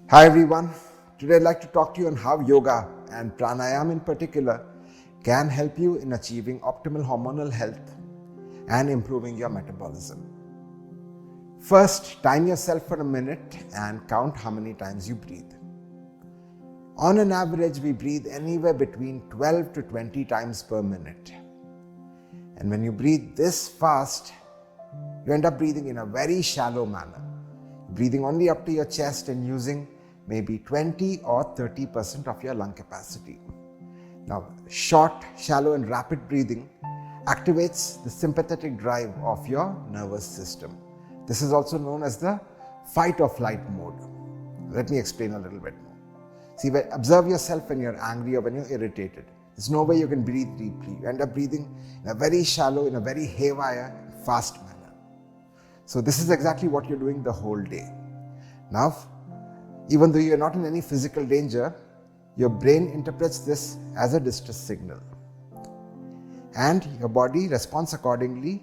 Hi everyone, today I'd like to talk to you on how yoga and pranayama in particular can help you in achieving optimal hormonal health and improving your metabolism. First, time yourself for a minute and count how many times you breathe. On an average, we breathe anywhere between 12 to 20 times per minute. And when you breathe this fast, you end up breathing in a very shallow manner, breathing only up to your chest and using maybe 20 or 30% of your lung capacity. Now, short, shallow and rapid breathing activates the sympathetic drive of your nervous system. This is also known as the fight or flight mode. Let me explain a little bit more. See, observe yourself when you're angry or when you're irritated. There's no way you can breathe deeply. You end up breathing in a very shallow, in a very haywire, fast manner. So this is exactly what you're doing the whole day. Now, even though you're not in any physical danger, your brain interprets this as a distress signal. And your body responds accordingly.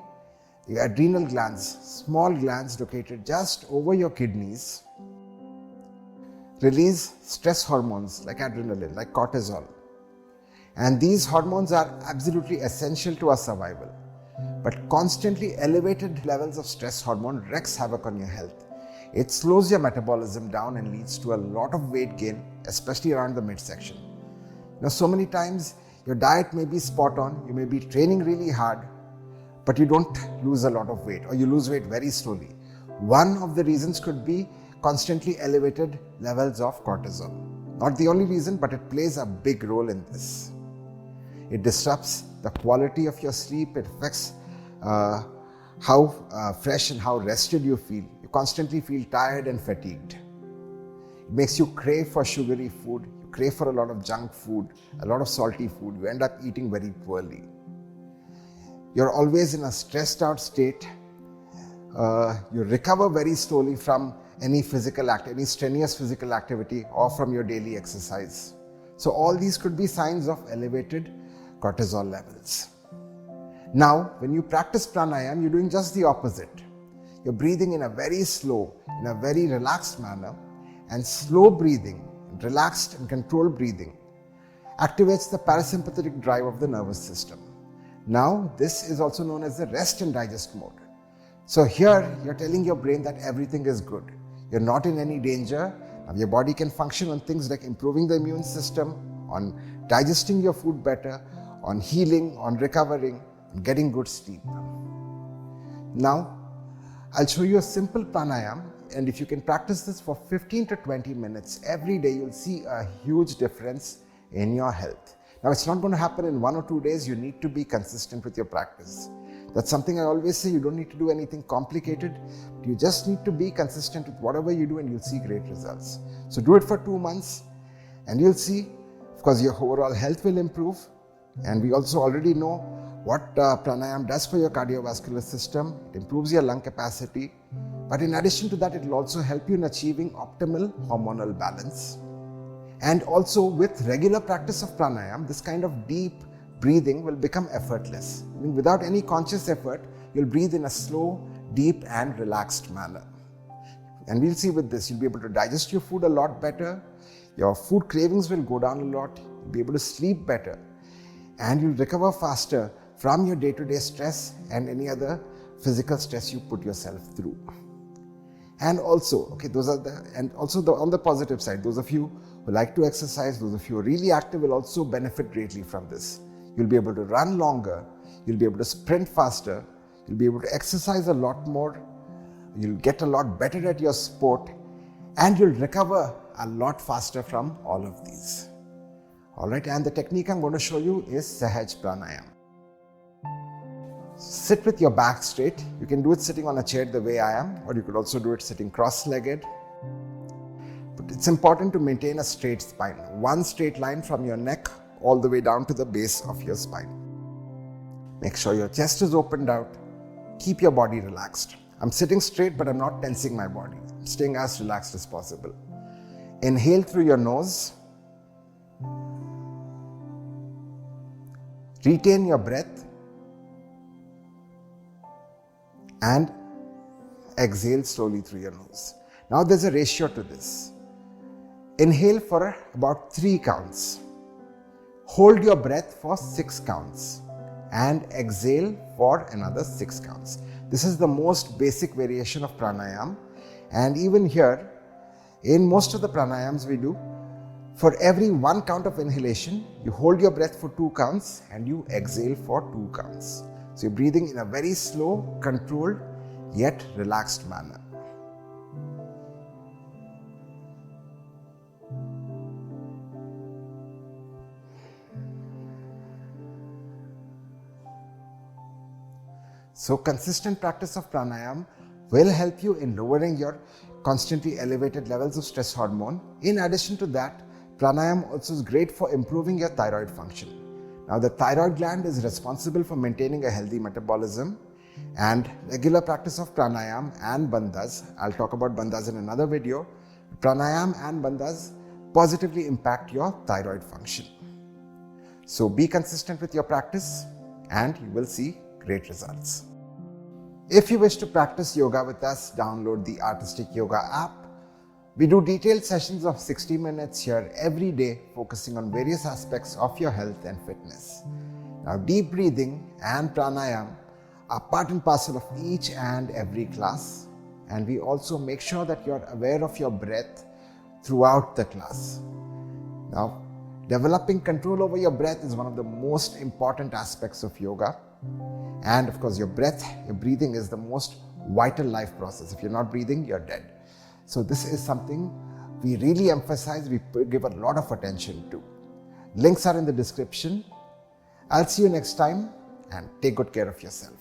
Your adrenal glands, small glands located just over your kidneys, release stress hormones like adrenaline, like cortisol. And these hormones are absolutely essential to our survival. But constantly elevated levels of stress hormone wreaks havoc on your health. It slows your metabolism down and leads to a lot of weight gain, especially around the midsection. Now, so many times your diet may be spot on, you may be training really hard, but you don't lose a lot of weight or you lose weight very slowly. One of the reasons could be constantly elevated levels of cortisol. Not the only reason, but it plays a big role in this. It disrupts the quality of your sleep, it affects how fresh and how rested you feel. You constantly feel tired and fatigued. It makes you crave for sugary food, you crave for a lot of junk food, a lot of salty food. You end up eating very poorly. You're always in a stressed out state. You recover very slowly from any strenuous physical activity or from your daily exercise. So all these could be signs of elevated cortisol levels. Now, when you practice pranayama, you're doing just the opposite. You're breathing in a very slow, in a very relaxed manner, and slow breathing, relaxed and controlled breathing, activates the parasympathetic drive of the nervous system. Now, this is also known as the rest and digest mode. So here, you're telling your brain that everything is good. You're not in any danger. Now, your body can function on things like improving the immune system, on digesting your food better, on healing, on recovering, and getting good sleep. Now, I'll show you a simple pranayama, and if you can practice this for 15 to 20 minutes every day, you'll see a huge difference in your health. Now, it's not going to happen in 1 or 2 days. You need to be consistent with your practice. That's something I always say. You don't need to do anything complicated. You just need to be consistent with whatever you do and you'll see great results. So do it for 2 months and you'll see, of course, your overall health will improve. And we also already know what pranayama does for your cardiovascular system. It improves your lung capacity. But in addition to that, it will also help you in achieving optimal hormonal balance. And also with regular practice of pranayama, this kind of deep breathing will become effortless. I mean, without any conscious effort, you'll breathe in a slow, deep and relaxed manner. And we'll see with this, you'll be able to digest your food a lot better. Your food cravings will go down a lot. You'll be able to sleep better. And you'll recover faster from your day-to-day stress and any other physical stress you put yourself through. And also, on the positive side, those of you who like to exercise, those of you who are really active will also benefit greatly from this. You'll be able to run longer, you'll be able to sprint faster, you'll be able to exercise a lot more, you'll get a lot better at your sport, and you'll recover a lot faster from all of these. Alright, and the technique I'm going to show you is Sahaj Pranayama. Sit with your back straight. You can do it sitting on a chair the way I am, or you could also do it sitting cross-legged. But it's important to maintain a straight spine, one straight line from your neck all the way down to the base of your spine. Make sure your chest is opened out. Keep your body relaxed. I'm sitting straight, but I'm not tensing my body. I'm staying as relaxed as possible. Inhale through your nose. Retain your breath. And exhale slowly through your nose. Now there's a ratio to this. Inhale for about 3 counts. Hold your breath for 6 counts and exhale for another 6 counts. This is the most basic variation of pranayam, and even here, in most of the pranayams we do, for every 1 count of inhalation, you hold your breath for 2 counts and you exhale for 2 counts. So you're breathing in a very slow, controlled, yet relaxed manner. So consistent practice of pranayam will help you in lowering your constantly elevated levels of stress hormone. In addition to that, pranayam also is great for improving your thyroid function. Now, the thyroid gland is responsible for maintaining a healthy metabolism, and regular practice of pranayam and bandhas, I'll talk about bandhas in another video, pranayam and bandhas positively impact your thyroid function. So be consistent with your practice and you will see great results. If you wish to practice yoga with us, download the Artistic Yoga app. We do detailed sessions of 60 minutes here every day, focusing on various aspects of your health and fitness. Now, deep breathing and pranayam are part and parcel of each and every class, and we also make sure that you're aware of your breath throughout the class. Now, developing control over your breath is one of the most important aspects of yoga. And of course, your breathing is the most vital life process. If you're not breathing, you're dead. So this is something we really emphasize, we give a lot of attention to. Links are in the description. I'll see you next time and take good care of yourself.